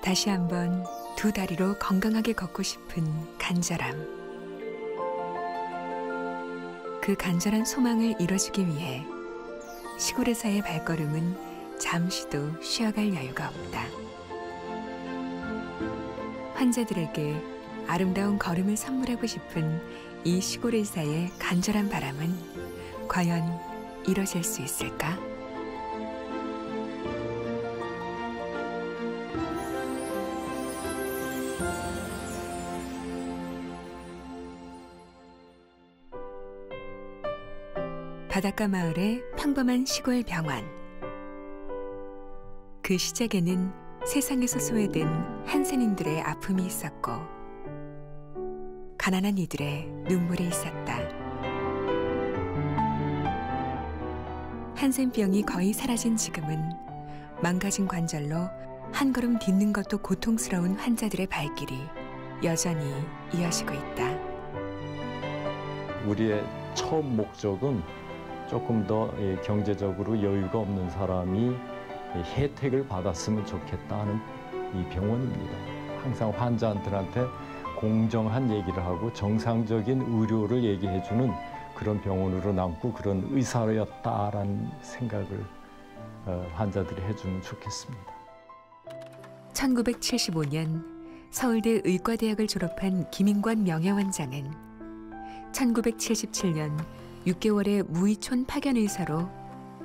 다시 한번 두 다리로 건강하게 걷고 싶은 간절함. 그 간절한 소망을 이뤄주기 위해 시골의사의 발걸음은 잠시도 쉬어갈 여유가 없다. 환자들에게 아름다운 걸음을 선물하고 싶은 이 시골의사의 간절한 바람은 과연 이뤄질 수 있을까? 바닷가 마을의 평범한 시골 병원. 그 시작에는 세상에서 소외된 한센인들의 아픔이 있었고 가난한 이들의 눈물이 있었다. 한센병이 거의 사라진 지금은 망가진 관절로 한 걸음 딛는 것도 고통스러운 환자들의 발길이 여전히 이어지고 있다. 우리의 처음 목적은 조금 더 경제적으로 여유가 없는 사람이 혜택을 받았으면 좋겠다 하는 이 병원입니다. 항상 환자들한테 공정한 얘기를 하고 정상적인 의료를 얘기해주는 그런 병원으로 남고 그런 의사였다라는 생각을 환자들이 해주면 좋겠습니다. 1975년 서울대 의과대학을 졸업한 김인관 명예원장은 1977년 6개월의 무의촌 파견 의사로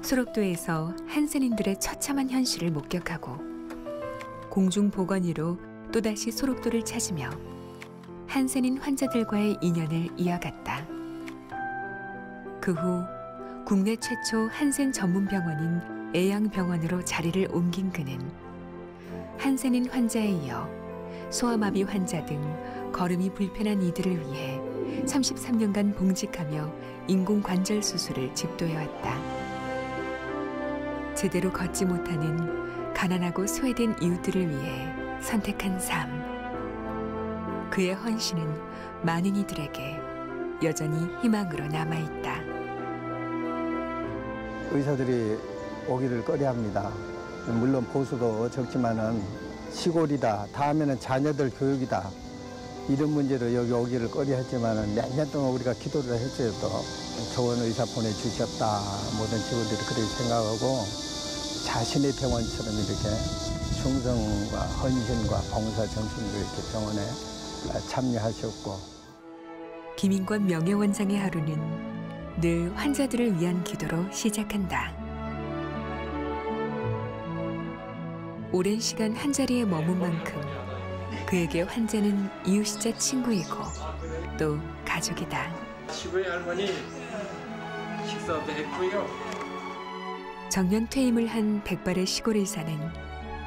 소록도에서 한센인들의 처참한 현실을 목격하고 공중보건의로 또다시 소록도를 찾으며 한센인 환자들과의 인연을 이어갔다. 그 후 국내 최초 한센 전문 병원인 애양병원으로 자리를 옮긴 그는 한센인 환자에 이어 소아마비 환자 등 걸음이 불편한 이들을 위해 33년간 봉직하며 인공관절 수술을 집도해왔다. 제대로 걷지 못하는 가난하고 소외된 이웃들을 위해 선택한 삶. 그의 헌신은 많은 이들에게 여전히 희망으로 남아있다. 의사들이 오기를 꺼려합니다. 물론 보수도 적지만은 시골이다. 다음에는 자녀들 교육이다. 이런 문제로 여기 오기를 꺼려했지만은 몇 년 동안 우리가 기도를 했어요. 또 좋은 의사 보내주셨다. 모든 직원들이 그렇게 생각하고 자신의 병원처럼 이렇게 충성과 헌신과 봉사 정신으로 이렇게 병원에 참여하셨고. 김인관 명예원장의 하루는 늘 환자들을 위한 기도로 시작한다. 오랜 시간 한자리에 머문 만큼 그에게 환자는 이웃이자 친구이고 또 가족이다. 시골의 할머니 식사도 했고요. 정년 퇴임을 한 백발의 시골 의사는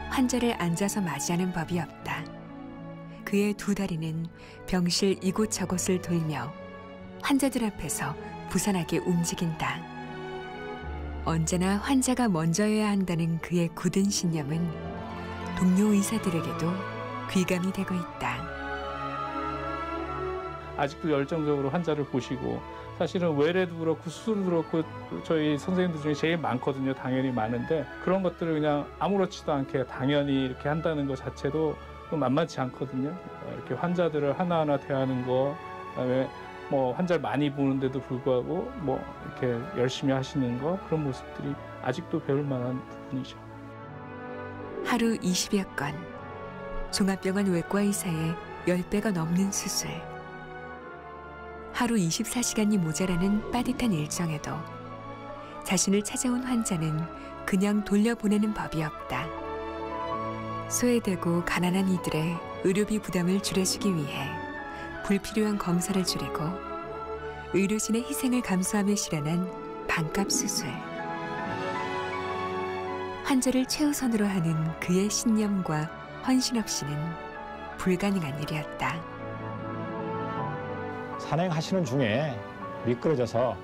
환자를 앉아서 맞이하는 법이 없다. 그의 두 다리는 병실 이곳저곳을 돌며 환자들 앞에서 부산하게 움직인다. 언제나 환자가 먼저여야 한다는 그의 굳은 신념은 동료 의사들에게도 귀감이 되고 있다. 아직도 열정적으로 환자를 보시고 사실은 외래도 그렇고 수술도 그렇고 저희 선생님들 중에 제일 많거든요. 당연히 많은데 그런 것들을 그냥 아무렇지도 않게 당연히 이렇게 한다는 것 자체도 만만치 않거든요. 이렇게 환자들을 하나하나 대하는 거, 그다음에 뭐 환자를 많이 보는데도 불구하고 뭐 이렇게 열심히 하시는 거, 그런 모습들이 아직도 배울 만한 부분이죠. 하루 20여 건, 종합병원 외과의사의 10배가 넘는 수술. 하루 24시간이 모자라는 빠듯한 일정에도 자신을 찾아온 환자는 그냥 돌려보내는 법이 없다. 소외되고 가난한 이들의 의료비 부담을 줄여주기 위해 불필요한 검사를 줄이고 의료진의 희생을 감수하며 실현한 반값 수술. 환자를 최우선으로 하는 그의 신념과 헌신 없이는 불가능한 일이었다. 산행하시는 중에 미끄러져서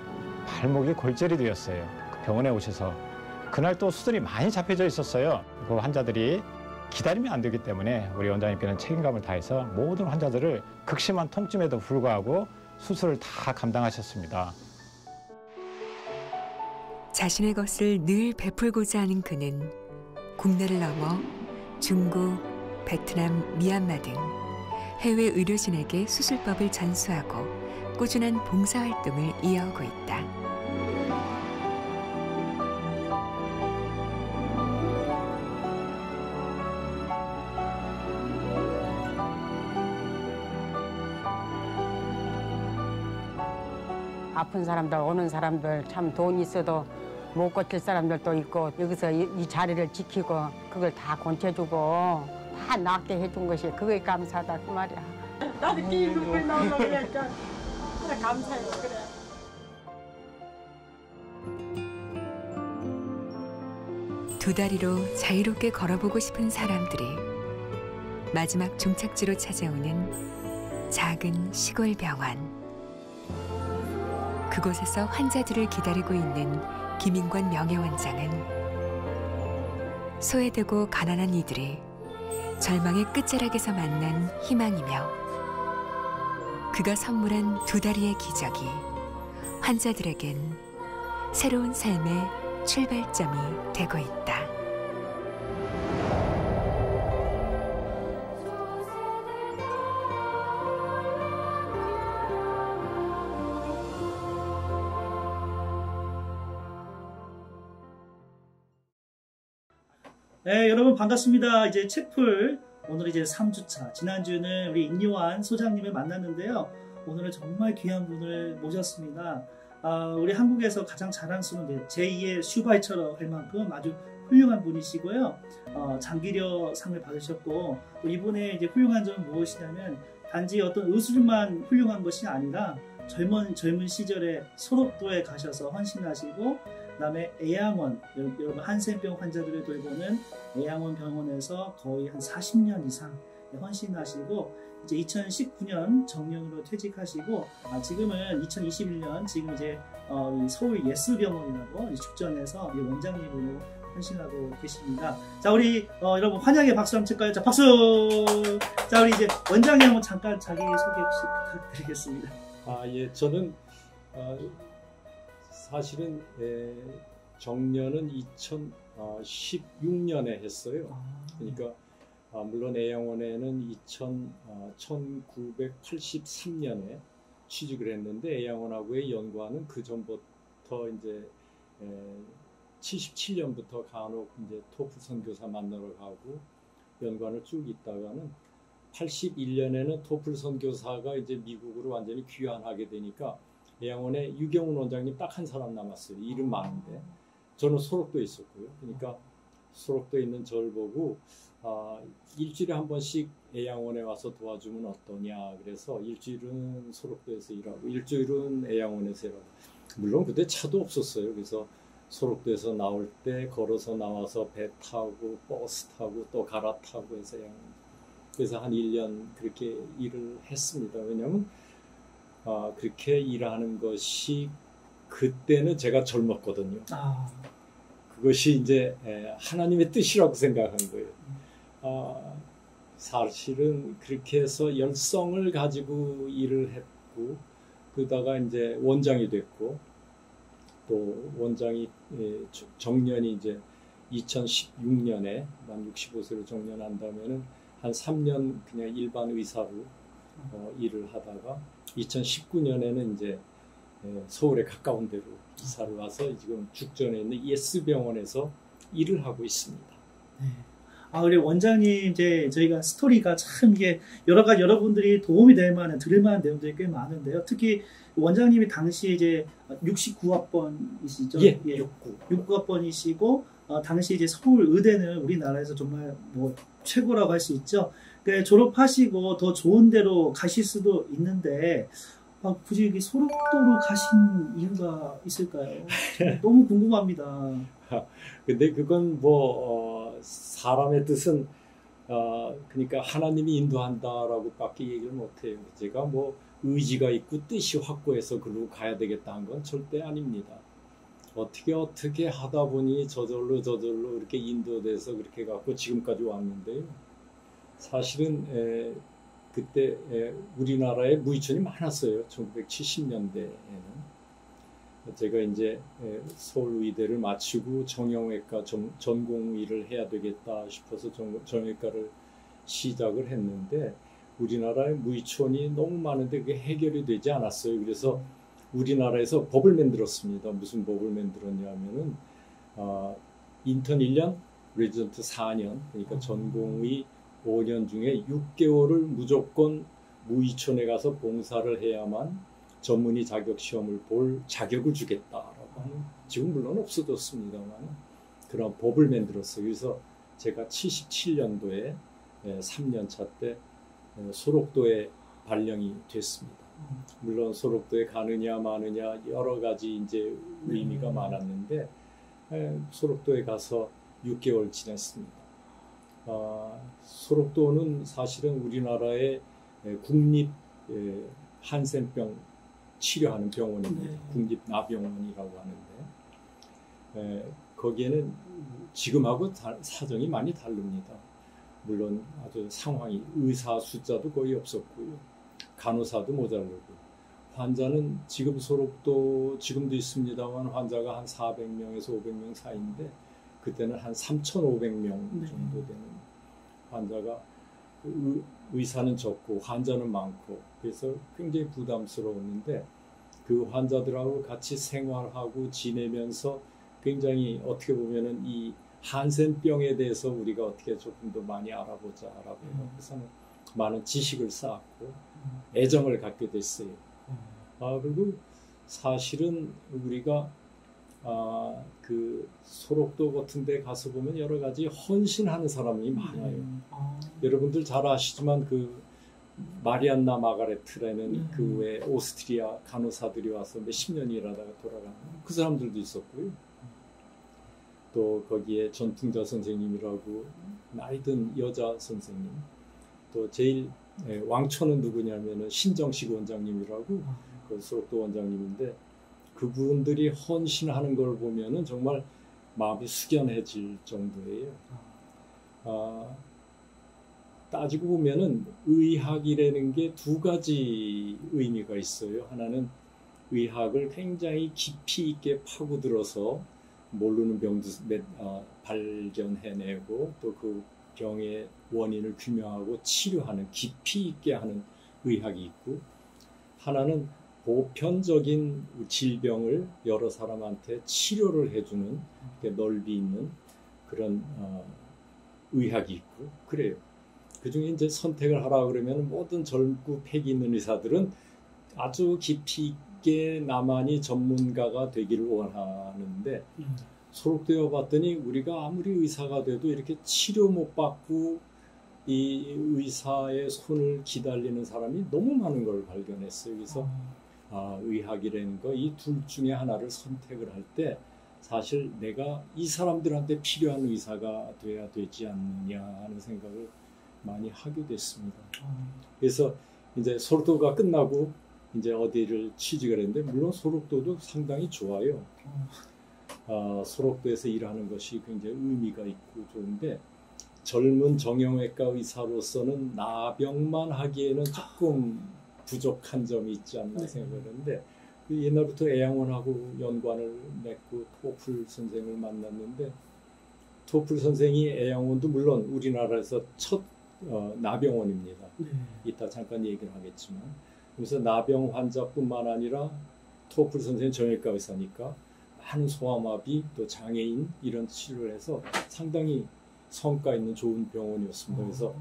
발목이 골절이 되었어요. 그 병원에 오셔서 그날 또 수술이 많이 잡혀져 있었어요. 그 환자들이 기다리면 안 되기 때문에 우리 원장님께는 책임감을 다해서 모든 환자들을 극심한 통증에도 불구하고 수술을 다 감당하셨습니다. 자신의 것을 늘 베풀고자 하는 그는 국내를 넘어 중국, 베트남, 미얀마 등 해외 의료진에게 수술법을 전수하고 꾸준한 봉사활동을 이어오고 있다. 아픈 사람들, 오는 사람들, 참 돈 있어도 못 고칠 사람들도 있고, 여기서 이 자리를 지키고 그걸 다 권쳐주고 다 낫게 해준 것이 그게 감사하다 그 말이야. 나도 끼고 나오려고 그러니까 감사해 그래. 두 다리로 자유롭게 걸어보고 싶은 사람들이 마지막 종착지로 찾아오는 작은 시골 병원. 그곳에서 환자들을 기다리고 있는 김인관 명예원장은 소외되고 가난한 이들이 절망의 끝자락에서 만난 희망이며 그가 선물한 두 다리의 기적이 환자들에겐 새로운 삶의 출발점이 되고 있다. 네, 여러분 반갑습니다. 이제 책풀 오늘 이제 3주차. 지난주는 우리 임요한 소장님을 만났는데요. 오늘은 정말 귀한 분을 모셨습니다. 우리 한국에서 가장 자랑스러운 제2의 슈바이처럼 할 만큼 아주 훌륭한 분이시고요. 장기려 상을 받으셨고 또 이분의 이제 훌륭한 점은 무엇이냐면 단지 어떤 의술만 훌륭한 것이 아니라 젊은 시절에 소록도에 가셔서 헌신하시고 그다음에 애양원, 여러분 한센병 환자들을 돌보는 애양원 병원에서 거의 한 40년 이상 헌신하시고 이제 2019년 정년으로 퇴직하시고 지금은 2021년 지금 이제 서울 예술병원이라고 축전에서 원장님으로 헌신하고 계십니다. 자, 우리 여러분 환영의 박수 한번 칠까요? 자, 박수! 자, 우리 이제 원장님 한번 잠깐 자기 소개 혹시 부탁드리겠습니다. 예, 저는 사실은 정년은 2016년에 했어요. 그러니까 물론 애양원에는 1983년에 취직을 했는데 애양원하고의 연관은 그 전부터 이제 77년부터 간혹 이제 토프 선교사 만나러 가고 연관을 쭉 있다가는 81년에는 토플 선교사가 이제 미국으로 완전히 귀환하게 되니까 애양원에 유경훈 원장님 딱 한 사람 남았어요. 이름 많은데 저는 소록도에 있었고요. 그러니까 소록도에 있는 저를 보고 일주일에 한 번씩 애양원에 와서 도와주면 어떠냐 그래서 일주일은 소록도에서 일하고 일주일은 애양원에서 일하고 물론 그때 차도 없었어요. 그래서 소록도에서 나올 때 걸어서 나와서 배 타고 버스 타고 또 갈아타고 해서 그래서 한 1년 그렇게 일을 했습니다. 왜냐하면 그렇게 일하는 것이 그때는 제가 젊었거든요. 그것이 이제 하나님의 뜻이라고 생각한 거예요. 사실은 그렇게 해서 열성을 가지고 일을 했고 그러다가 이제 원장이 됐고 또 원장이 정년이 이제 2016년에 만 65세로 정년한다면은 한 3년 그냥 일반 의사로 일을 하다가 2019년에는 이제 서울에 가까운 데로 이사를 와서 지금 죽전에 있는 예스병원에서 일을 하고 있습니다. 네. 우리 원장님 이제 저희가 스토리가 참 이게 여러분들이 도움이 될 만한 들을 만한 내용들이 꽤 많은데요. 특히 원장님이 당시 이제 69학번이시죠? 예, 69학번이시고 당시 이제 서울 의대는 우리나라에서 정말 뭐 최고라고 할 수 있죠. 그러니까 졸업하시고 더 좋은 데로 가실 수도 있는데 굳이 여기 소록도로 가신 이유가 있을까요? 너무 궁금합니다. 근데 그건 뭐 사람의 뜻은 그러니까 하나님이 인도한다라고 밖에 얘기를 못해요. 제가 뭐 의지가 있고 뜻이 확고해서 그리로 가야 되겠다 한 건 절대 아닙니다. 어떻게 하다 보니 저절로 이렇게 인도돼서 그렇게 갖고 지금까지 왔는데요. 사실은 그때 우리나라에 무의촌이 많았어요. 1970년대에는. 제가 이제 서울의대를 마치고 정형외과 전공 일을 해야 되겠다 싶어서 정형외과를 시작을 했는데 우리나라에 무이촌이 너무 많은데 그게 해결이 되지 않았어요. 그래서 우리나라에서 법을 만들었습니다. 무슨 법을 만들었냐면은 인턴 1년, 레지던트 4년, 그러니까 전공의 5년 중에 6개월을 무조건 무이촌에 가서 봉사를 해야만 전문의 자격 시험을 볼 자격을 주겠다라고 하는, 지금 물론 없어졌습니다만 그런 법을 만들었어요. 그래서 제가 77년도에 3년차 때 소록도에 발령이 됐습니다. 물론 소록도에 가느냐 마느냐 여러 가지 이제 의미가 많았는데 소록도에 가서 6개월 지냈습니다. 소록도는 사실은 우리나라의 국립 한센병 치료하는 병원입니다. 국립나병원이라고 하는데 거기에는 지금하고 사정이 많이 다릅니다. 물론 아주 상황이, 의사 숫자도 거의 없었고요. 간호사도 모자르고, 환자는 지금 소록도 지금도 있습니다만 환자가 한 400명에서 500명 사이인데 그때는 한 3,500명 정도 되는 환자가, 의사는 적고 환자는 많고, 그래서 굉장히 부담스러웠는데 그 환자들하고 같이 생활하고 지내면서 굉장히 어떻게 보면은 이 한센병에 대해서 우리가 어떻게 조금 더 많이 알아보자라고 해서는 많은 지식을 쌓았고 애정을 갖게 됐어요. 그리고 사실은 우리가 그 소록도 같은 데 가서 보면 여러 가지 헌신하는 사람이 많아요. 여러분들 잘 아시지만 그 마리안나 마가레트라는 그 외 오스트리아 간호사들이 와서 몇십 년 일하다가 돌아가는 그 사람들도 있었고요. 또 거기에 전풍자 선생님이라고 나이 든 여자 선생님, 또 제일 왕초는 누구냐면은 신정식 원장님이라고 그 소록도 원장님인데 그분들이 헌신하는 걸 보면은 정말 마음이 숙연해질 정도예요. 따지고 보면은 의학이라는 게 두 가지 의미가 있어요. 하나는 의학을 굉장히 깊이 있게 파고들어서 모르는 병도 발견해내고 또 그 병의 원인을 규명하고 치료하는, 깊이 있게 하는 의학이 있고, 하나는 보편적인 질병을 여러 사람한테 치료를 해주는 넓이 있는 그런 의학이 있고 그래요. 그중에 이제 선택을 하라 그러면 모든 젊고 패기 있는 의사들은 아주 깊이 있게 나만이 전문가가 되기를 원하는데 소록도에 와봤더니 우리가 아무리 의사가 돼도 이렇게 치료 못 받고 이 의사의 손을 기다리는 사람이 너무 많은 걸 발견했어요. 그래서 의학이라는 거, 이 둘 중에 하나를 선택을 할 때 사실 내가 이 사람들한테 필요한 의사가 돼야 되지 않느냐 하는 생각을 많이 하게 됐습니다. 그래서 이제 소록도가 끝나고 이제 어디를 취직을 했는데, 물론 소록도도 상당히 좋아요. 소록도에서 일하는 것이 굉장히 의미가 있고 좋은데, 젊은 정형외과 의사로서는 나병만 하기에는 조금 부족한 점이 있지 않나 생각하는데, 옛날부터 애양원하고 연관을 맺고 토플 선생을 만났는데, 토플 선생이 애양원도 물론 우리나라에서 첫 나병원입니다. 이따 잠깐 얘기를 하겠지만, 그래서 나병 환자뿐만 아니라 토플 선생은 정형외과 의사니까 많은 소아마비 또 장애인 이런 치료를 해서 상당히 성과 있는 좋은 병원이었습니다. 그래서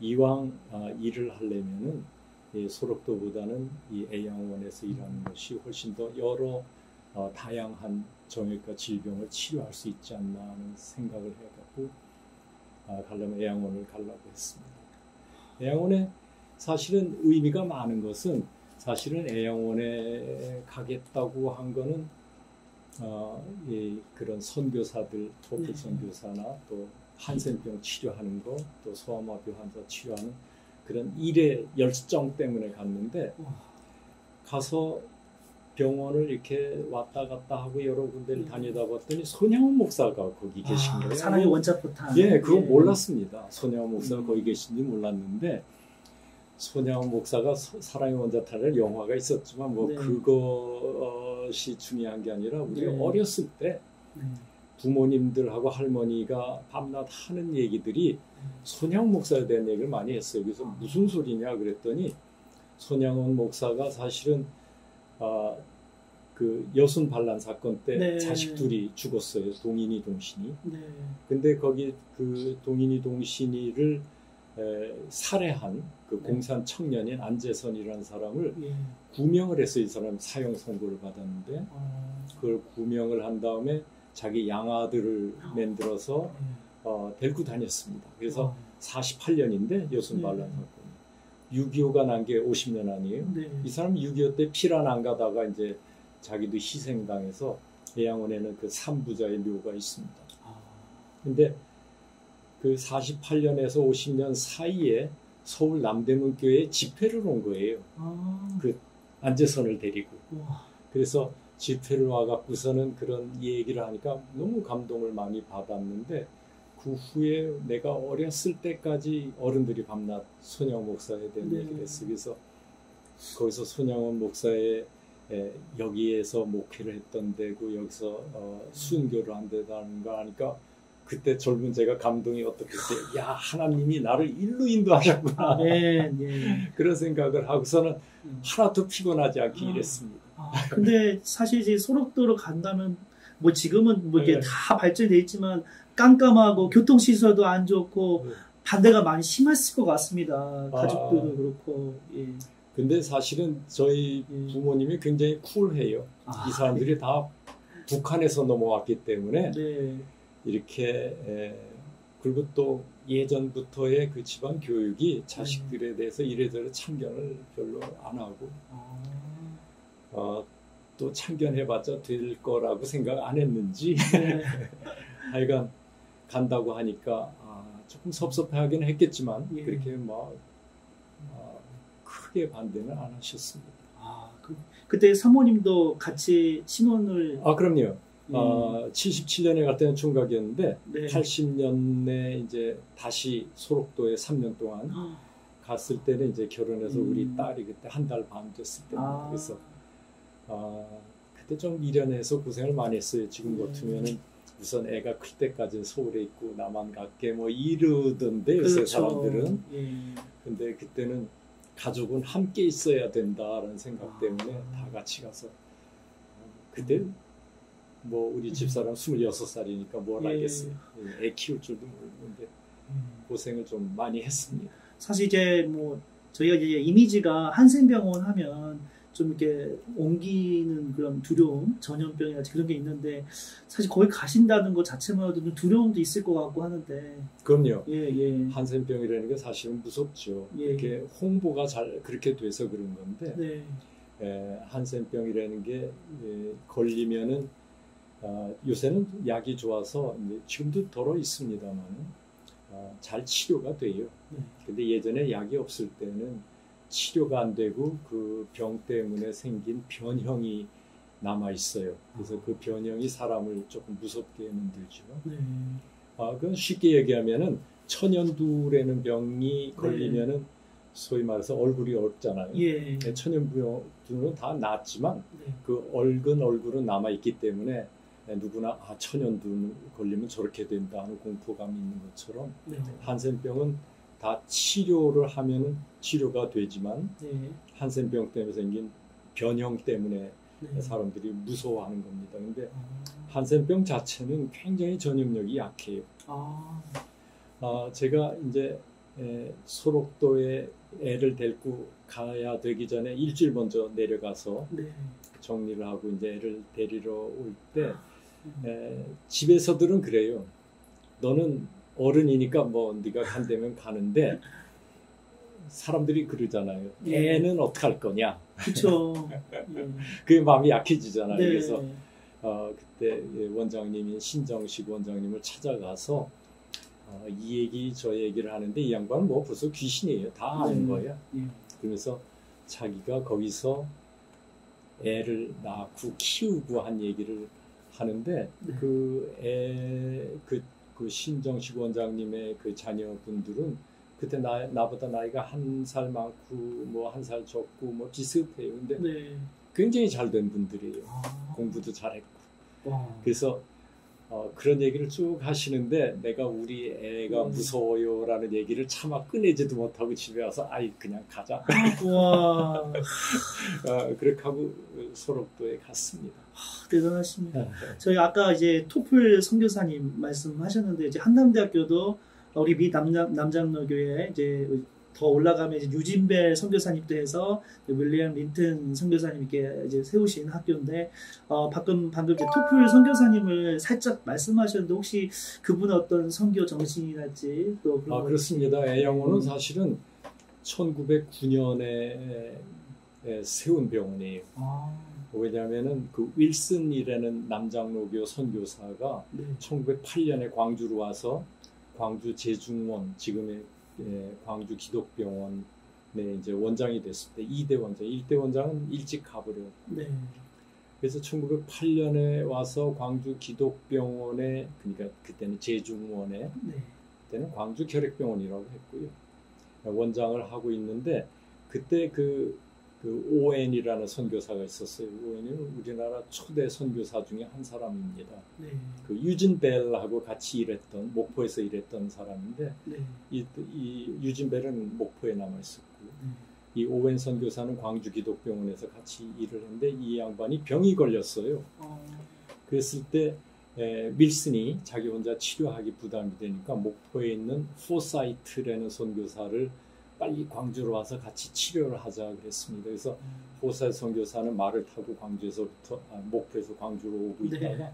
이왕 일을 하려면은 소록도보다는 이 애양원에서 일하는 것이 훨씬 더 여러 다양한 정형외과 질병을 치료할 수 있지 않나 하는 생각을 해갖고 가려면 애양원을 가려고 했습니다. 애양원에 사실은 의미가 많은 것은, 사실은 애양원에 가겠다고 한 거는 그런 선교사들, 토플 선교사나 또 한센병 치료하는 거, 또 소아마비 환자 치료하는 그런 일의 열정 때문에 갔는데, 가서 병원을 이렇게 왔다 갔다 하고 여러 군데를 다니다 봤더니 손양훈 목사가 거기 계신 거예요. 사랑의 원자포탄. 예, 그건 몰랐습니다. 손양훈 목사가 거기 계신지 몰랐는데, 손양훈 목사가 사랑의 원자탄이라는 영화가 있었지만 그것이 중요한 게 아니라 우리 어렸을 때 부모님들하고 할머니가 밤낮 하는 얘기들이 손양원 목사에 대한 얘기를 많이 했어요. 그래서 무슨 소리냐 그랬더니 손양원 목사가 사실은 그 여순 반란 사건 때 네. 자식 둘이 죽었어요. 동인이 동신이. 네. 근데 거기 그 동인이 동신이를 살해한 그 네. 공산 청년인 안재선이라는 사람을 예. 구명을 했어요. 이 사람 사형 선고를 받았는데 그걸 구명을 한 다음에 자기 양아들을 만들어서 데리고 다녔습니다. 그래서 48년인데 여순 반란 사건이 6.25가 난 게 50년 아니에요. 네. 이 사람 6.25 때 피란 안 가다가 이제 자기도 희생당해서 해양원에는 그 삼부자의 묘가 있습니다. 근데 그 48년에서 50년 사이에 서울 남대문 교회에 집회를 온 거예요. 그 안재선을 데리고. 그래서 집회를 와갖고서는 그런 얘기를 하니까 너무 감동을 많이 받았는데 그 후에 내가 어렸을 때까지 어른들이 밤낮 손양원 목사에 대한 네. 얘기를 했어요. 그래서 거기서 손양원 목사의 여기에서 목회를 했던 데고 여기서 순교를 한다는 거 하니까 그때 젊은 제가 감동이 어떻겠어요. 야, 하나님이 나를 일로 인도하셨구나. 네, 네. 그런 생각을 하고서는 하나도 피곤하지 않게 일했습니다. 근데 사실 이제 소록도로 간다면 뭐 지금은 뭐 이게 네. 다 발전돼 있지만 깜깜하고 교통시설도 안 좋고 네. 반대가 많이 심했을 것 같습니다. 가족들도 그렇고. 예. 근데 사실은 저희 부모님이 굉장히 쿨해요. 이 사람들이 다 북한에서 넘어왔기 때문에 네. 이렇게 그리고 또 예전부터의 그 집안 교육이 자식들에 대해서 이래저래 참견을 별로 안 하고 또 참견해봤자 될 거라고 생각 안 했는지 네. 하여간 간다고 하니까 조금 섭섭해하긴 했겠지만 예. 그렇게 막 크게 반대는 안 하셨습니다. 그때 사모님도 같이 신혼을 그럼요. 77년에 갈 때는 총각이었는데 네. 80년에 이제 다시 소록도에 3년 동안 갔을 때는 이제 결혼해서 우리 딸이 그때 한 달 반 됐을 때입니다. 그래서 그때 좀 미련해서 고생을 많이 했어요. 지금 같으면은 우선 애가 클 때까지 서울에 있고 나만 갈게 뭐 이러던데 요새 그렇죠. 사람들은. 예. 근데 그때는 가족은 함께 있어야 된다라는 생각 때문에 다 같이 가서 그때 뭐 우리 집사람 26살이니까 뭘 예. 알겠어요. 애 키울 줄도 모르는데 고생을 좀 많이 했습니다. 사실 이제 뭐 저희가 이제 이미지가 한센병원 하면 좀 이렇게 옮기는 그런 두려움, 전염병이나 그런 게 있는데 사실 거기 가신다는 것 자체만으로도 좀 두려움도 있을 것 같고 하는데. 그럼요. 예. 한센병이라는 게 사실은 무섭죠. 예. 이렇게 홍보가 잘 그렇게 돼서 그런 건데 네. 한센병이라는 게 걸리면은 요새는 약이 좋아서 이제 지금도 덜어 있습니다만 잘 치료가 돼요. 근데 예전에 약이 없을 때는 치료가 안 되고 그 병 때문에 생긴 변형이 남아 있어요. 그래서 그 변형이 사람을 조금 무섭게 만들죠. 그건 쉽게 얘기하면은 천연두라는 병이 걸리면은 소위 말해서 얼굴이 얼잖아요. 예. 천연두는 다 낫지만 그 얼근 얼굴은 남아 있기 때문에 누구나 천연두 걸리면 저렇게 된다 하는 공포감이 있는 것처럼 한센병은 다 치료를 하면 치료가 되지만 한센병 때문에 생긴 변형 때문에 사람들이 무서워하는 겁니다. 근데 한센병 자체는 굉장히 전염력이 약해요. 제가 이제 소록도에 애를 데리고 가야 되기 전에 일주일 먼저 내려가서 정리를 하고 이제 애를 데리러 올 때 집에서들은 그래요. 너는 어른이니까 뭐 네가 간다면 가는데 사람들이 그러잖아요. 애는 어떡할 거냐. 그렇죠. 그게 마음이 약해지잖아요. 네. 그래서 그때 원장님인 신정식 원장님을 찾아가서 이 얘기 저 얘기를 하는데 이 양반은 뭐 벌써 귀신이에요. 다 아는 거예요. 그러면서 자기가 거기서 애를 낳고 키우고 한 얘기를 하는데 그 신정식 원장님의 그 자녀분들은 그때 나보다 나이가 한 살 많고 뭐 한 살 적고 뭐 비슷해요. 근데 굉장히 잘된 분들이에요. 공부도 잘했고. 그래서 그런 얘기를 쭉 하시는데 내가 우리 애가 무서워요라는 얘기를 차마 꺼내지도 못하고 집에 와서 아이 그냥 가자. 와. 그렇게 하고 소록도에 갔습니다. 대단하십니다. 저희 아까 이제 토플 선교사님 말씀하셨는데 이제 한남대학교도 우리 미 남장로교회 이제 더 올라가면 이제 유진벨 선교사님도 해서 윌리엄 린튼 선교사님께 이제 세우신 학교인데 방금 이제 토플 선교사님을 살짝 말씀하셨는데 혹시 그분의 어떤 선교 정신이랄지 또 그런 그렇습니다. 애영호는 사실은 1909년에 세운 병원이에요. 왜냐하면은 그 윌슨이라는 남장로교 선교사가 1908년에 광주로 와서 광주 제중원 지금의 광주 기독병원에 이제 원장이 됐을 때 2대 원장, 1대 원장은 일찍 가버렸고 그래서 1908년에 와서 광주 기독병원에 그러니까 그때는 제중원에 그때는 광주 결핵병원이라고 했고요. 원장을 하고 있는데 그때 그 오웬이라는 선교사가 있었어요. 오웬은 우리나라 초대 선교사 중에 한 사람입니다. 그 유진 벨하고 같이 일했던 목포에서 일했던 사람인데 이 유진 벨은 목포에 남아 있었고 이 오웬 선교사는 광주 기독병원에서 같이 일을 했는데 이 양반이 병이 걸렸어요. 그랬을 때 밀슨이 자기 혼자 치료하기 부담이 되니까 목포에 있는 포사이트라는 선교사를 빨리 광주로 와서 같이 치료를 하자 그랬습니다. 그래서 포사이트 선교사는 말을 타고 목포에서 광주로 오고 있다가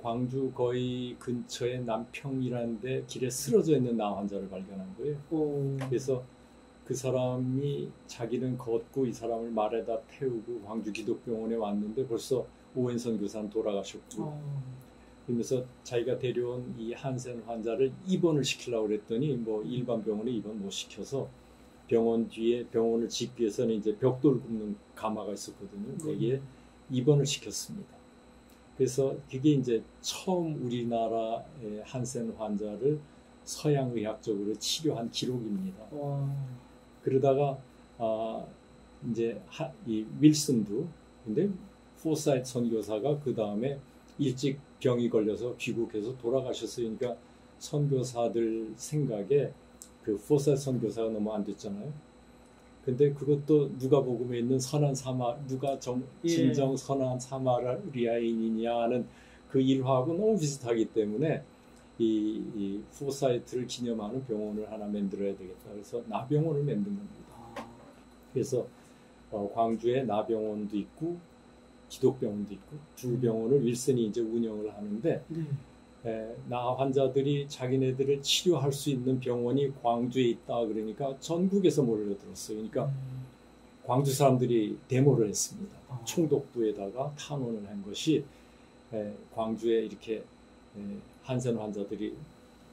광주 거의 근처에 남평이라는 데 길에 쓰러져 있는 나 환자를 발견한 거예요. 그래서 그 사람이 자기는 걷고 이 사람을 말에다 태우고 광주 기독병원에 왔는데 벌써 오웬 선교사는 돌아가셨고 그러면서 자기가 데려온 이 한센 환자를 입원을 시키려고 그랬더니 뭐 일반 병원에 입원 못 시켜서 병원 뒤에 병원을 짓기 위해서는 이제 벽돌 굽는 가마가 있었거든요. 거기에 입원을 시켰습니다. 그래서 그게 이제 처음 우리나라의 한센 환자를 서양 의학적으로 치료한 기록입니다. 그러다가 이제 이 윌슨도 근데 포사이트 선교사가 그 다음에 일찍 병이 걸려서 귀국해서 돌아가셨어요. 그러니까 선교사들 생각에 그 포사이트 선교사가 너무 안 됐잖아요. 근데 그것도 누가복음에 있는 선한 누가 진정 선한 사마리아인이냐는 그 일화하고 너무 비슷하기 때문에 이 포사이트를 기념하는 병원을 하나 만들어야 되겠다. 그래서 나병원을 만든 겁니다. 그래서 광주에 나병원도 있고 기독병원도 있고 두 병원을 윌슨이 이제 운영을 하는데 나 환자들이 자기네들을 치료할 수 있는 병원이 광주에 있다 그러니까 전국에서 몰려들었어요. 그러니까 광주 사람들이 데모를 했습니다. 총독부에다가 탄원을 한 것이 광주에 이렇게 한센 환자들이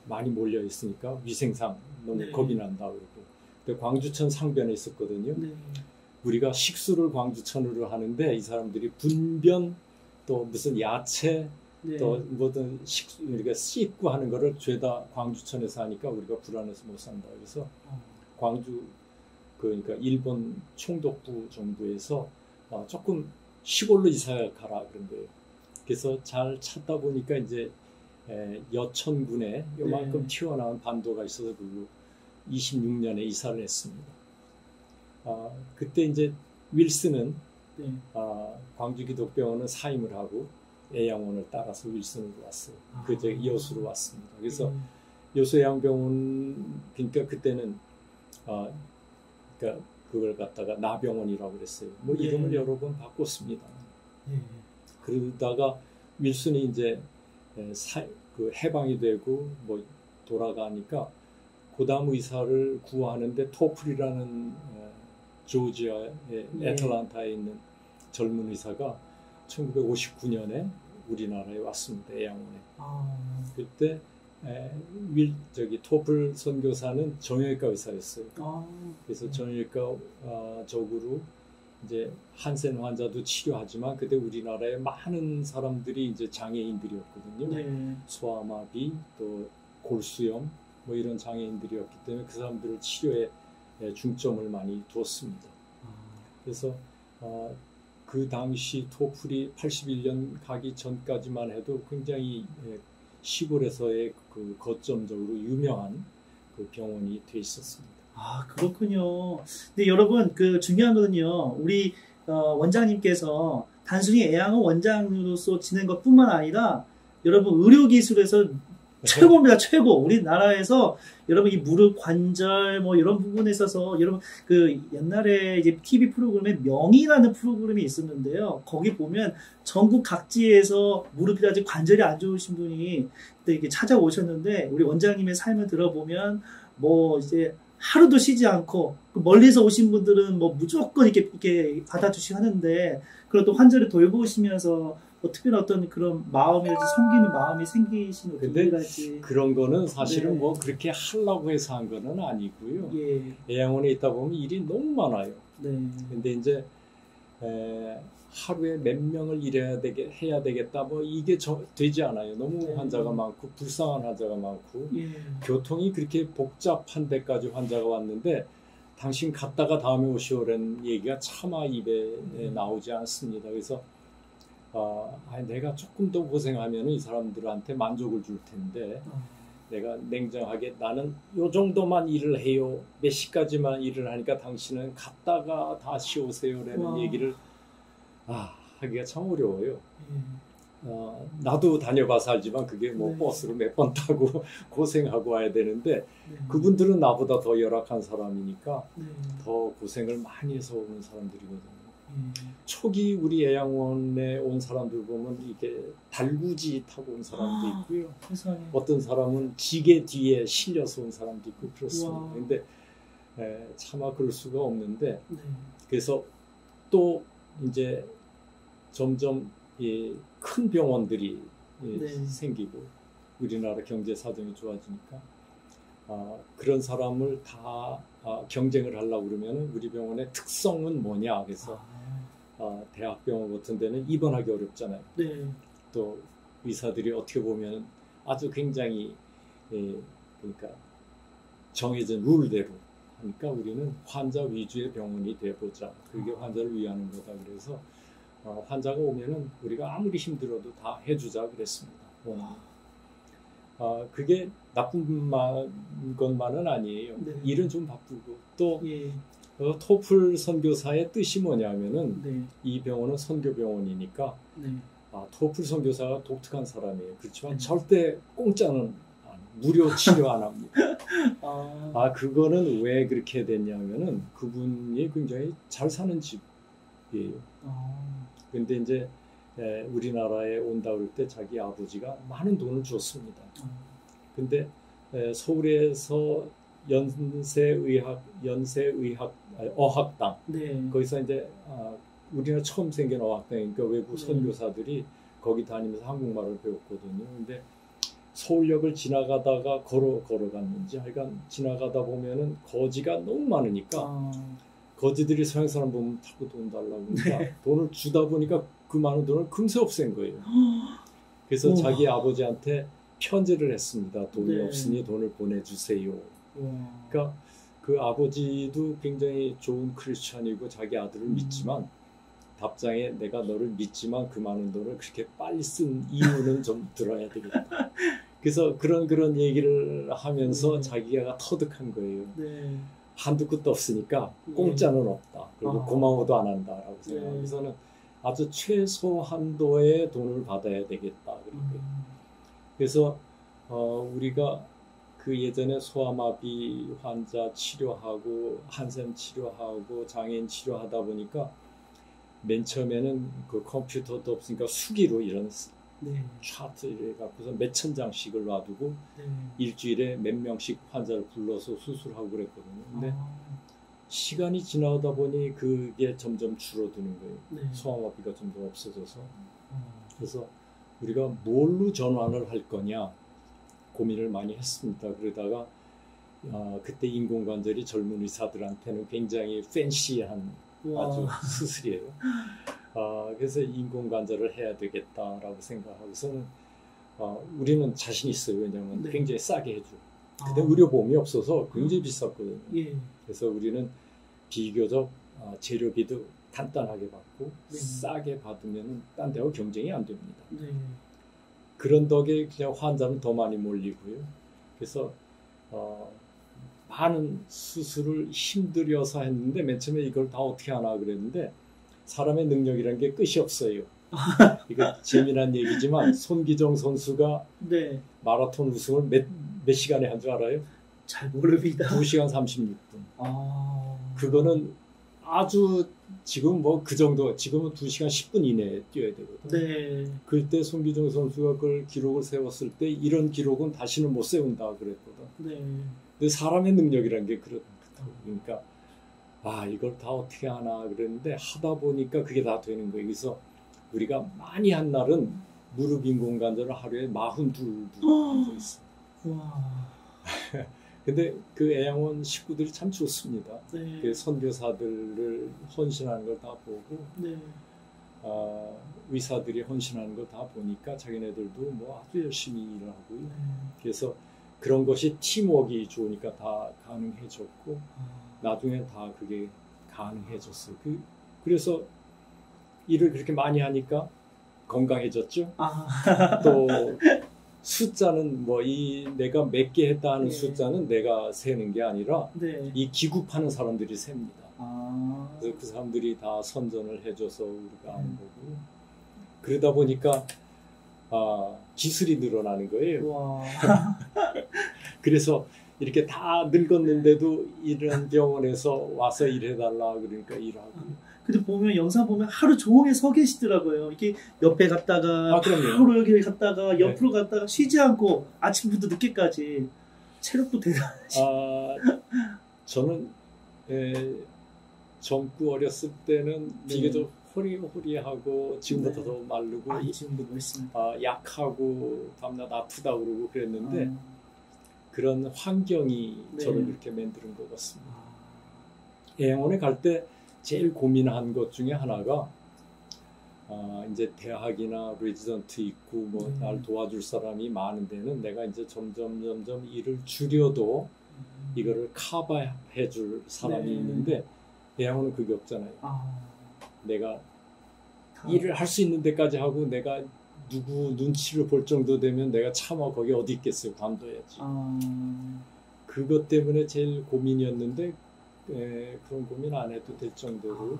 많이 몰려 있으니까 위생상 너무 겁이 난다 그러고 근데 광주천 상변에 있었거든요. 우리가 식수를 광주천으로 하는데 이 사람들이 분변 또 무슨 야채 또 뭐든 우리가 씻고 하는 거를 죄다 광주천에서 하니까 우리가 불안해서 못 산다. 그래서 광주 그러니까 일본 총독부 정부에서 조금 시골로 이사 가라 그런 거예요. 그래서 잘 찾다 보니까 이제 여천군에 요만큼 튀어나온 반도가 있어서 그 26년에 이사를 했습니다. 그때 이제 윌슨은 광주 기독병원은 사임을 하고 애양원을 따라서 윌슨으로 왔어요. 그저 여수로 왔습니다. 그래서 여수 애양병원 그러니까 그때는 그러니까 그걸 갖다가 나병원이라고 그랬어요. 뭐 이름을 여러 번 바꿨습니다. 그러다가 윌슨이 이제 그 해방이 되고 뭐 돌아가니까 고담 의사를 구하는데 토플이라는 조지아의 애틀란타에 있는 젊은 의사가 1959년에 우리나라에 왔습니다. 애양원에. 그때 토플 선교사는 정형외과 의사였어요. 그래서 정형외과적으로 이제 한센 환자도 치료하지만 그때 우리나라에 많은 사람들이 이제 장애인들이었거든요. 소아마비 또 골수염 뭐 이런 장애인들이었기 때문에 그 사람들을 치료에 중점을 많이 두었습니다. 그래서 그 당시 토플이 81년 가기 전까지만 해도 굉장히 시골에서의 그 거점적으로 유명한 그 병원이 돼 있었습니다. 아, 그렇군요. 근데 여러분, 그 중요한 거는요, 우리 원장님께서 단순히 애양원 원장으로서 지낸 것뿐만 아니라 여러분 의료기술에서 최고입니다. 최고. 우리나라에서 여러분 이 무릎 관절 뭐 이런 부분에 있어서 여러분 그 옛날에 이제 TV 프로그램에 명의라는 프로그램이 있었는데요. 거기 보면 전국 각지에서 무릎이라든지 관절이 안 좋으신 분이 그때 이렇게 찾아오셨는데 우리 원장님의 삶을 들어보면 뭐 이제 하루도 쉬지 않고 멀리서 오신 분들은 뭐 무조건 이렇게 받아주시고 하는데 그리고 또 환자를 돌보시면서 특별한 어떤 그런 마음이랄지 섬기는 마음이 생기시는 근데 분이랄지 그런 거는 사실은 네. 뭐 그렇게 하려고 해서 한 거는 아니고요. 예. 애양원에 있다 보면 일이 너무 많아요. 네. 근데 이제 하루에 몇 명을 해야 되겠다 뭐 이게 되지 않아요. 너무 네. 환자가 많고 불쌍한 환자가 많고 예. 교통이 그렇게 복잡한 데까지 환자가 왔는데 당신 갔다가 다음에 오시오라는 얘기가 차마 입에 나오지 않습니다. 그래서 내가 조금 더 고생하면 이 사람들한테 만족을 줄 텐데 내가 냉정하게 나는 요 정도만 일을 해요. 몇 시까지만 일을 하니까 당신은 갔다가 다시 오세요라는 얘기를 하기가 참 어려워요. 나도 다녀봐서 알지만 그게 뭐 네. 버스로 몇 번 타고 고생하고 와야 되는데 네. 그분들은 나보다 더 열악한 사람이니까 네. 더 고생을 많이 해서 오는 사람들이거든요. 예. 초기 우리 애양원에 온 사람들 보면 이게 달구지 타고 온 사람도 있고요. 세상에. 어떤 사람은 지게 뒤에 실려서 온 사람도 있고 그렇습니다. 우와. 근데 차마 그럴 수가 없는데 네. 그래서 또 이제 점점 큰 병원들이 네. 생기고 우리나라 경제 사정이 좋아지니까 그런 사람을 다 경쟁을 하려고 그러면 우리 병원의 특성은 뭐냐 그래서 대학병원 같은 데는 입원하기 어렵잖아요. 네. 또 의사들이 어떻게 보면 아주 굉장히 그러니까 정해진 룰대로 하니까 우리는 환자 위주의 병원이 돼보자. 그게 환자를 위하는 거다. 그래서 환자가 오면은 우리가 아무리 힘들어도 다 해주자 그랬습니다. 그게 나쁜 것만은 아니에요. 네. 일은 좀 바쁘고 또 예. 토플 선교사의 뜻이 뭐냐면은 네. 이 병원은 선교병원이니까 네. 토플 선교사가 독특한 사람이에요. 그렇지만 네. 절대 공짜는 무료 치료 안 합니다. 그거는 왜 그렇게 됐냐면은 그분이 굉장히 잘 사는 집이에요. 근데 이제 우리나라에 온다 그럴 때 자기 아버지가 많은 돈을 줬습니다. 근데 서울에서 어학당 네. 거기서 이제 우리나라 처음 생긴 어학당이니까 외국 네. 선교사들이 거기 다니면서 한국말을 배웠거든요. 근데 서울역을 지나가다가 걸어갔는지 하여간 지나가다 보면은 거지가 너무 많으니까 거지들이 서양 사람 보면 자꾸 돈 달라고 그러니까 네. 돈을 주다 보니까 그 많은 돈을 금세 없앤 거예요. 그래서 우와. 자기 아버지한테 편지를 했습니다. 돈이 네. 없으니 돈을 보내주세요. 우와. 그러니까 그 아버지도 굉장히 좋은 크리스찬이고 자기 아들을 믿지만 답장에 내가 너를 믿지만 그 많은 돈을 그렇게 빨리 쓴 이유는 좀 들어야 되겠다. 그래서 그런 얘기를 하면서 자기가 터득한 거예요. 네. 한두 끝도 없으니까 예. 공짜는 없다. 그리고 고마워도 안 한다라고 생각해서는 아주 최소 한도의 돈을 받아야 되겠다. 그래서 우리가 그 예전에 소아마비 환자 치료하고 한센 치료하고 장애인 치료하다 보니까 맨 처음에는 그 컴퓨터도 없으니까 수기로 이런 네. 차트를 갖고서 몇천 장씩을 놔두고 네. 일주일에 몇 명씩 환자를 불러서 수술하고 그랬거든요. 근데 시간이 지나다 보니 그게 점점 줄어드는 거예요. 네. 소아마비가 점점 없어져서. 그래서 우리가 뭘로 전환을 할 거냐 고민을 많이 했습니다. 그러다가 그때 인공관절이 젊은 의사들한테는 굉장히 팬시한 아주 수술이에요. 그래서 인공관절을 해야 되겠다라고 생각하고서는 우리는 자신 있어요. 왜냐하면 네. 굉장히 싸게 해줘. 그때 의료보험이 없어서 굉장히 비쌌거든요. 예. 그래서 우리는 비교적 재료비도 간단하게 받고 네. 싸게 받으면 딴 데와 경쟁이 안 됩니다. 네. 그런 덕에 그냥 환자는 더 많이 몰리고요. 그래서 많은 수술을 힘들여서 했는데 맨 처음에 이걸 다 어떻게 하나 그랬는데 사람의 능력이라는 게 끝이 없어요. 이거 재미난 얘기지만 손기정 선수가 네. 마라톤 우승을 몇 시간에 한 줄 알아요? 잘 모릅니다. 2시간 36분. 아. 그거는 아주 지금 뭐 그 정도, 지금은 2시간 10분 이내에 뛰어야 되거든요. 네. 그때 손기정 선수가 그걸 기록을 세웠을 때 이런 기록은 다시는 못 세운다 그랬거든. 네. 근데 사람의 능력이란 게 그렇다고. 그러니까 이걸 다 어떻게 하나 그랬는데 하다 보니까 그게 다 되는 거예요. 그래서 우리가 많이 한 날은 무릎 인공 관절을 하루에 42분 앉아 있어. 와. 근데 그 애양원 식구들이 참 좋습니다. 네. 그 선교사들을 헌신하는 걸 다 보고 네. 의사들이 헌신하는 걸 다 보니까 자기네들도 뭐 아주 열심히 일을 하고요. 네. 그래서 그런 것이 팀워크가 좋으니까 다 가능해졌고 나중에 다 그게 가능해졌어요. 그래서 일을 그렇게 많이 하니까 건강해졌죠. 또 숫자는 뭐 내가 몇 개 했다 하는 네. 숫자는 내가 세는 게 아니라 네. 이 기구파는 사람들이 셉니다. 아. 그래서 그 사람들이 다 선전을 해줘서 우리가 하는 거고 그러다 보니까 기술이 늘어나는 거예요. 와. 그래서 이렇게 다 늙었는데도 이런 병원에서 와서 일해달라 그러니까 일하고. 근데 보면 영상 보면 하루 종일 서 계시더라고요. 이렇게 옆에 갔다가 바로 여기 갔다가 옆으로 갔다가 쉬지 않고 아침부터 늦게까지 체력도 대단하시. 저는 젊고 어렸을 때는 비교적 호리호리하고 지금보다 더 마르고 지금도 멋있습니다. 약하고 밤낮 아프다 그러고 그랬는데 그런 환경이 저를 그렇게 만드는 것 같습니다. 애양원에 갈 때 제일 고민한 것 중에 하나가 이제 대학이나 레지던트 있고 뭐 날 도와줄 사람이 많은 데는 내가 이제 점점 일을 줄여도 이거를 커버해 줄 사람이 있는데 애양원은 그게 없잖아요. 내가 일을 할 수 있는 데까지 하고 내가 누구 눈치를 볼 정도 되면 내가 차마 거기 어디 있겠어요. 관둬야지. 그것 때문에 제일 고민이었는데 그런 고민 안 해도 될 정도로.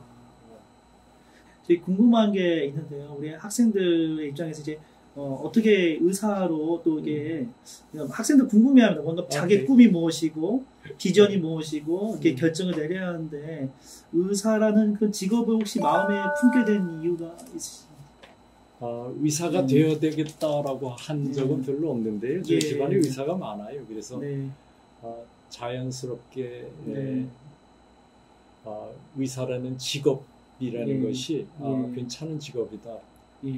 되게 궁금한 게 있는데요. 우리 학생들의 입장에서 이제 어떻게 의사로 또 이게 학생들 궁금해합니다. 뭔가 자기 꿈이 무엇이고 비전이 무엇이고 이렇게 결정을 내려야 하는데 의사라는 그 직업을 혹시 마음에 품게 된 이유가 있으신가요? 의사가 되어야 되겠다라고 한 적은 별로 없는데요. 저희 집안에 의사가 많아요. 그래서 자연스럽게 의사라는 직업이라는 것이 괜찮은 직업이다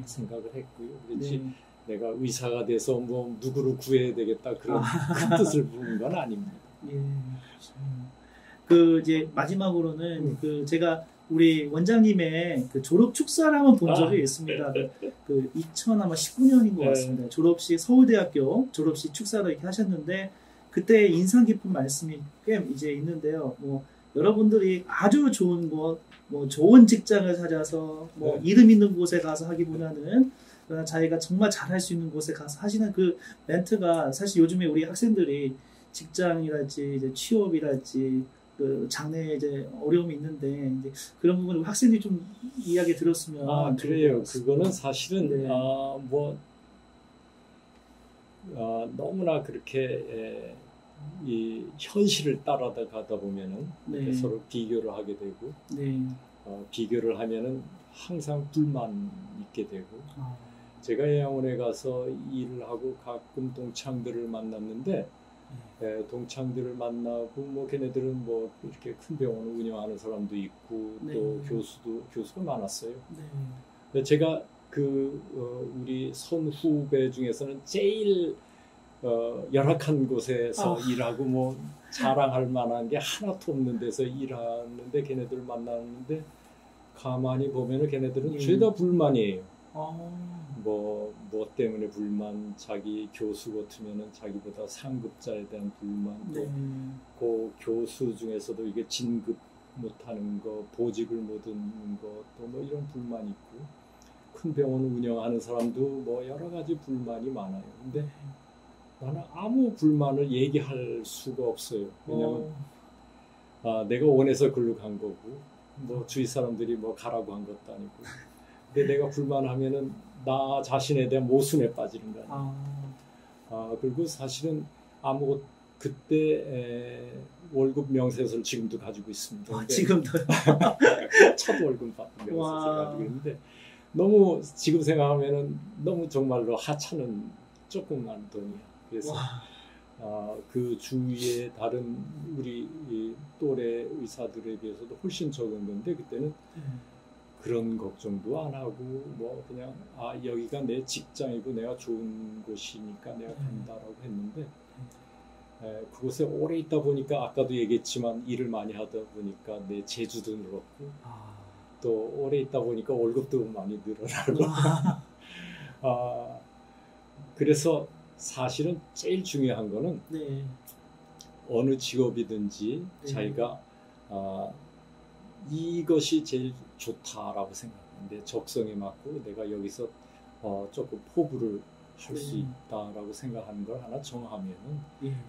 생각을 했고요. 그렇지 내가 의사가 돼서 뭐 누구를 구해야 되겠다 그런 큰 뜻을 부은 건 아닙니다. 그 이제 마지막으로는 그 제가 우리 원장님의 그 졸업 축사를 한번 본 적이 있습니다. 그 2019년인 것 같습니다. 졸업식 서울대학교 졸업식 축사를 이렇게 하셨는데 그때 인상 깊은 말씀이 꽤 이제 있는데요. 뭐 여러분들이 아주 좋은 뭐 좋은 직장을 찾아서 뭐 이름 있는 곳에 가서 하기보다는 자기가 정말 잘할 수 있는 곳에 가서 하시는 그 멘트가 사실 요즘에 우리 학생들이 직장이랄지 이제 취업이랄지 그 장래에 이제 어려움이 있는데 이제 그런 부분을 학생들이 좀 이야기 들었으면 그래요. 그거는 사실은 너무나 그렇게 이 현실을 따라가다 보면은 서로 비교를 하게 되고 비교를 하면은 항상 불만 있게 되고 제가 애양원에 가서 일을 하고 가끔 동창들을 만났는데 동창들을 만나고 뭐 걔네들은 뭐 이렇게 큰 병원을 운영하는 사람도 있고 또 교수가 많았어요. 제가 우리 선후배 중에서는 제일 열악한 곳에서 일하고 뭐 자랑할 만한 게 하나도 없는 데서 일하는데 걔네들 만나는데 가만히 보면은 걔네들은 죄다 불만이에요. 뭐 때문에 불만, 자기 교수 같으면은 자기보다 상급자에 대한 불만, 또 그 교수 중에서도 이게 진급 못하는 거, 보직을 못 얻는 거, 또 뭐 이런 불만이 있고, 큰 병원을 운영하는 사람도 뭐 여러 가지 불만이 많아요. 근데 나는 아무 불만을 얘기할 수가 없어요. 왜냐면 내가 원해서 글로 간 거고, 뭐 주위 사람들이 뭐 가라고 한 것도 아니고. 근데 내가 불만하면은 나 자신에 대한 모순에 빠지는 거 아니에요. 그리고 사실은 그때 월급 명세서를 지금도 가지고 있습니다. 지금도요? 첫 월급 받은 명세서를 가지고 있는데, 너무 지금 생각하면은 너무 정말로 하찮은 조그만 돈이야. 그래서 그 주위에 다른 우리 또래 의사들에 비해서도 훨씬 적은 건데, 그때는 그런 걱정도 안 하고 뭐 그냥 여기가 내 직장이고 내가 좋은 곳이니까 내가 간다라고 했는데, 그곳에 오래 있다 보니까 아까도 얘기했지만 일을 많이 하다 보니까 내 재주도 늘었고 또 오래 있다 보니까 월급도 많이 늘어나고 그래서 사실은 제일 중요한 거는 어느 직업이든지 자기가 이것이 제일 좋다라고 생각하는데, 적성에 맞고 내가 여기서 조금 포부를 할 수 있다라고 생각하는 걸 하나 정하면은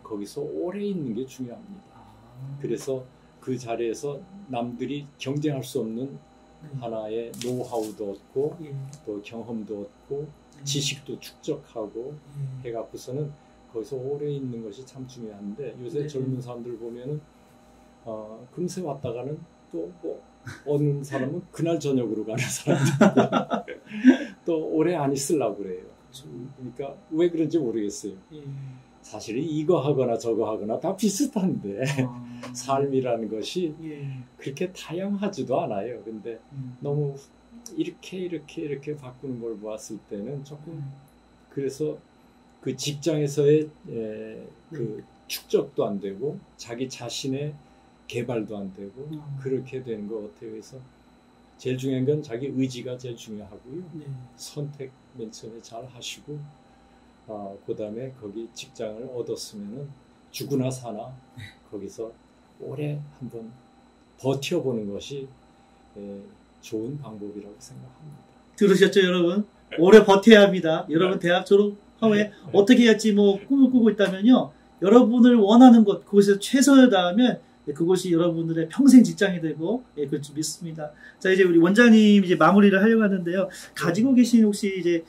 거기서 오래 있는 게 중요합니다. 그래서 그 자리에서 남들이 경쟁할 수 없는 하나의 노하우도 얻고 또 경험도 얻고 지식도 축적하고 해갖고서는 거기서 오래 있는 것이 참 중요한데, 요새 젊은 사람들 보면은 금세 왔다가는 또 뭐 어느 사람은 그날 저녁으로 가는 사람도 또 오래 안 있으려고 그래요. 그러니까 왜 그런지 모르겠어요. 사실 이거 하거나 저거 하거나 다 비슷한데 삶이라는 것이 그렇게 다양하지도 않아요. 근데 너무 이렇게 바꾸는 걸 보았을 때는 조금, 그래서 그 직장에서의 그 축적도 안 되고 자기 자신의 개발도 안 되고 그렇게 되는 것 같아요. 그래서 제일 중요한 건 자기 의지가 제일 중요하고요. 선택 맨 처음에 잘 하시고, 그 다음에 거기 직장을 얻었으면은 죽으나 사나 거기서 오래 한번 버텨보는 것이 좋은 방법이라고 생각합니다. 들으셨죠, 여러분? 오래 버텨야 합니다. 여러분 대학 졸업 후에 어떻게 할지 뭐 꿈을 꾸고 있다면요, 여러분을 원하는 곳, 그곳에서 최선을 다하면 그것이 여러분들의 평생 직장이 되고, 그럴 줄 믿습니다. 자, 이제 우리 원장님 이제 마무리를 하려고 하는데요. 가지고 계신 혹시 이제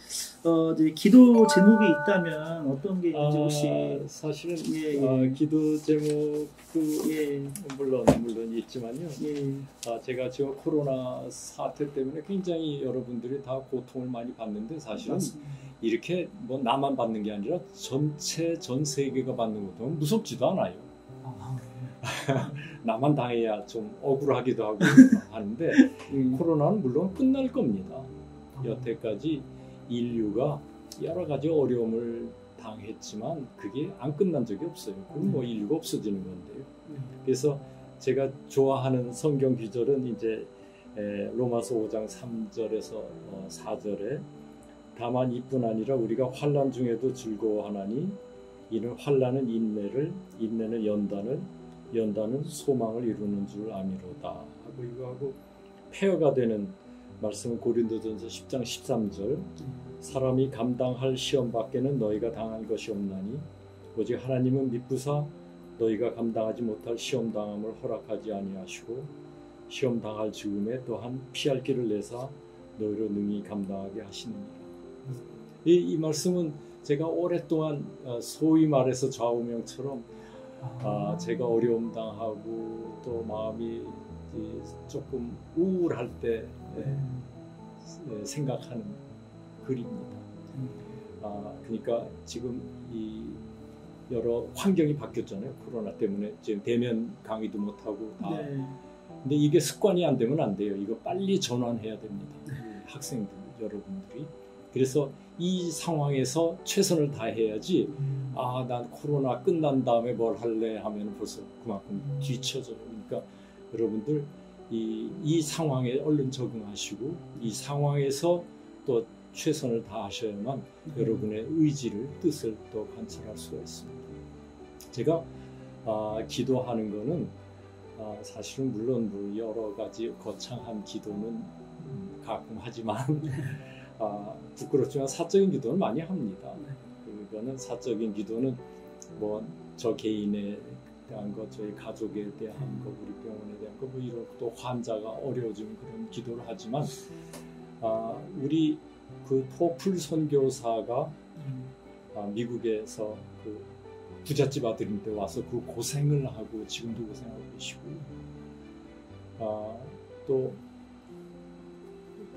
기도 제목이 있다면 어떤 게 있는지 혹시? 사실은 기도 제목도 물론 있지만요. 제가 지금 코로나 사태 때문에 굉장히 여러분들이 다 고통을 많이 받는데, 사실은 이렇게 뭐 나만 받는 게 아니라 전 세계가 받는 고통은 무섭지도 않아요. 나만 당해야 좀 억울하기도 하고 하는데 코로나는 물론 끝날 겁니다. 여태까지 인류가 여러 가지 어려움을 당했지만 그게 안 끝난 적이 없어요. 그럼 뭐 인류가 없어지는 건데요. 그래서 제가 좋아하는 성경 구절은 이제 로마서 5장 3절에서 4절에, 다만 이뿐 아니라 우리가 환난 중에도 즐거워하나니 이는 환난은 인내를, 인내는 연단은 소망을 이루는 줄 아미로다 하고, 이거하고 폐허가 되는 말씀은 고린도전서 10장 13절, 사람이 감당할 시험 밖에는 너희가 당할 것이 없나니 오직 하나님은 미쁘사 너희가 감당하지 못할 시험 당함을 허락하지 아니하시고 시험 당할 즈음에 또한 피할 길을 내사 너희로 능히 감당하게 하시느니라. 이 말씀은 제가 오랫동안 소위 말해서 좌우명처럼 제가 어려움 당하고 또 마음이 조금 우울할 때 생각하는 글입니다. 그러니까 지금 이 여러 환경이 바뀌었잖아요. 코로나 때문에 지금 대면 강의도 못하고 다. 근데 이게 습관이 안 되면 안 돼요. 이거 빨리 전환해야 됩니다. 학생들 여러분들이. 그래서 이 상황에서 최선을 다해야지, 난 코로나 끝난 다음에 뭘 할래 하면 벌써 그만큼 뒤쳐져요. 그러니까 여러분들 이 상황에 얼른 적응하시고 이 상황에서 또 최선을 다하셔야만 여러분의 의지를, 뜻을 또 관찰할 수가 있습니다. 제가 기도하는 거는 사실은 물론 뭐 여러 가지 거창한 기도는 가끔 하지만 부끄럽지만 사적인 기도는 많이 합니다. 그거는 사적인 기도는 뭐 저 개인에 대한 것, 저희 가족에 대한 것, 우리 병원에 대한 것, 뭐 이런 또 환자가 어려워지는 그런 기도를 하지만 우리 그 토플 선교사가 미국에서 그 부잣집 아들인데 와서 그 고생을 하고 지금도 고생하고 계시고 또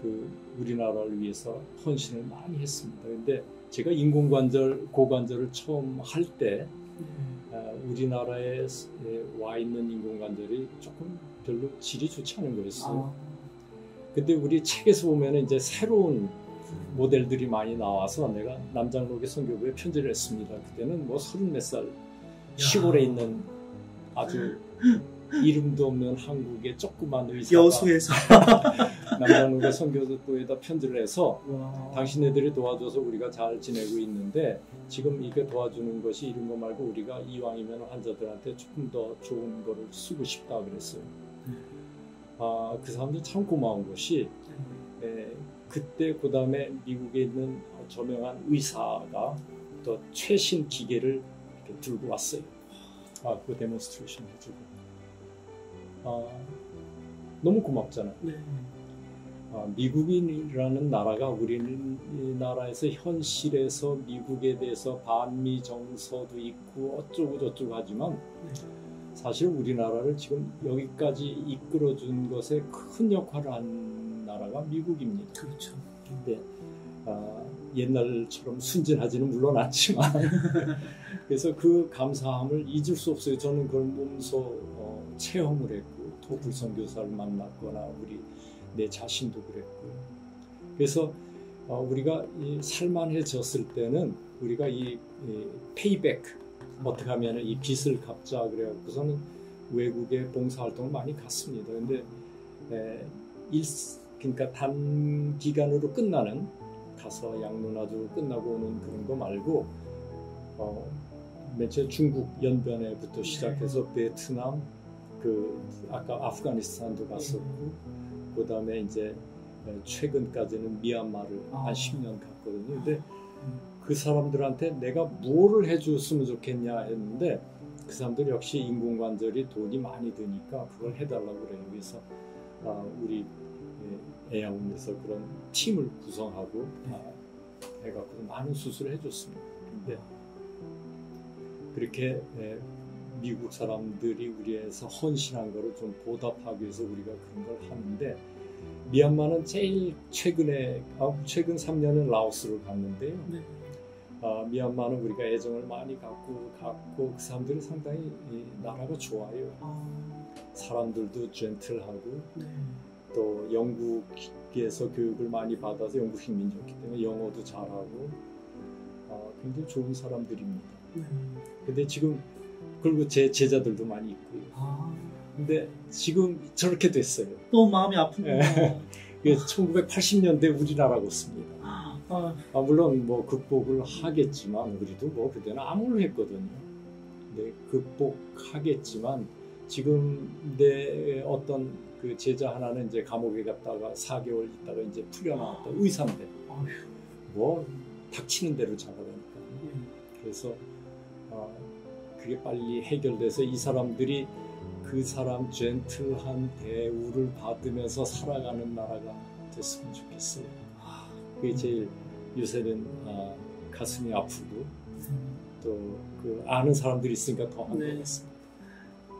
그 우리나라를 위해서 헌신을 많이 했습니다. 근데 제가 인공관절, 고관절을 처음 할 때 우리나라에 와 있는 인공관절이 조금 별로 질이 좋지 않은 거였어요. 근데 우리 책에서 보면 이제 새로운 모델들이 많이 나와서 내가 남장로교 선교부에 편지를 했습니다. 그때는 뭐 34살 시골에 있는 아주 이름도 없는 한국의 조그만 의사가 여수에서 남장로교 선교부에다 편지를 해서 당신네들이 도와줘서 우리가 잘 지내고 있는데 지금 이게 도와주는 것이 이런 거 말고 우리가 이왕이면 환자들한테 조금 더 좋은 거를 쓰고 싶다 그랬어요. 그 사람들 참 고마운 것이 그때 그 다음에 미국에 있는 저명한 의사가 또 최신 기계를 이렇게 들고 왔어요. 그 데몬스트레이션 해주고 너무 고맙잖아요. 미국인이라는 나라가 우리나라에서 현실에서 미국에 대해서 반미 정서도 있고 어쩌고 저쩌고 하지만 사실 우리나라를 지금 여기까지 이끌어준 것에 큰 역할을 한 나라가 미국입니다. 그렇죠. 근데 옛날처럼 순진하지는 물론 않지만 그래서 그 감사함을 잊을 수 없어요. 저는 그걸 몸소 체험을 했고 토플 선교사를 만났거나 내 자신도 그랬고요. 그래서 우리가 살만해졌을 때는 우리가 이 페이백 어떻게 하면 이 빚을 갚자 그래갖고서는 외국에 봉사활동을 많이 갔습니다. 근데 그러니까 단기간으로 끝나는 가서 양로나주 끝나고 오는 그런 거 말고 맨 처음 중국 연변에부터 시작해서 베트남 아까 아프가니스탄도 갔었고 그 다음에 이제 최근까지는 미얀마를 한 10년 갔거든요. 근데 그 사람들한테 내가 뭐를 해줬으면 좋겠냐 했는데 그 사람들 역시 인공관절이 돈이 많이 드니까 그걸 해달라고 그래요. 그래서 우리 애양원에서 그런 팀을 구성하고 해갖고 많은 수술을 해줬습니다. 근데 그렇게 미국 사람들이 우리에서 헌신한 거를 좀 보답하기 위해서 우리가 그런 걸 하는데 미얀마는 제일 최근 3년은 라오스를 갔는데요. 미얀마는 우리가 애정을 많이 갖고 그 사람들이 상당히 나라가 좋아요. 사람들도 젠틀하고 또 영국에서 교육을 많이 받아서 영국식 민족이기 때문에 영어도 잘하고 굉장히 좋은 사람들입니다. 근데 지금 그리고 제 제자들도 많이 있고요. 근데 지금 저렇게 됐어요. 너무 마음이 아픕니다. 1980년대 우리나라였습니다. 물론 뭐 극복을 하겠지만 우리도 뭐 그때는 암울을 했거든요. 근데 극복하겠지만 지금 내 어떤 그 제자 하나는 이제 감옥에 갔다가 4개월 있다가 이제 풀려나왔다. 의사인데 뭐 닥치는 대로 잡아가니까. 그래서 그게 빨리 해결돼서 이 사람들이 그 사람 젠틀한 대우를 받으면서 살아가는 나라가 됐으면 좋겠어요. 그게 제일 요새는 가슴이 아프고 또 그 아는 사람들이 있으니까 더 한 것 같습니다.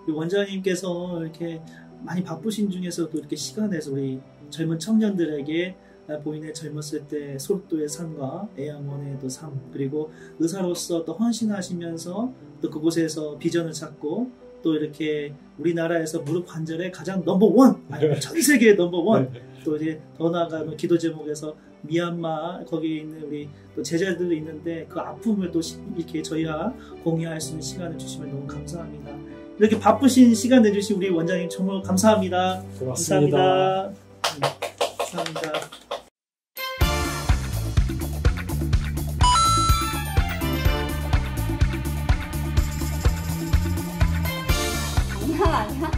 원장님께서 이렇게 많이 바쁘신 중에서도 이렇게 시간 내서 우리 젊은 청년들에게 본인의 젊었을 때 소록도의 삶과 애양원의 또 삶, 그리고 의사로서 또 헌신하시면서 또 그곳에서 비전을 찾고 또 이렇게 우리나라에서 무릎 관절의 가장 넘버원, 아니면 전 세계 넘버원, 또 이제 더 나아가는 기도 제목에서 미얀마 거기에 있는 우리 또 제자들이 있는데 그 아픔을 또 이렇게 저희와 공유할 수 있는 시간을 주시면 너무 감사합니다. 이렇게 바쁘신 시간 내주신 우리 원장님 정말 감사합니다. 고맙습니다. 감사합니다. 아니야.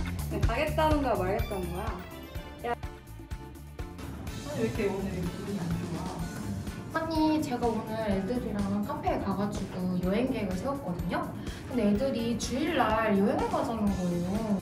가겠다는 거야 말겠다는 거야? 왜 이렇게 오늘 기분이 안 좋아? 아니 제가 오늘 애들이랑 카페에 가가지고 여행 계획을 세웠거든요. 근데 애들이 주일날 여행을 가자는 거예요.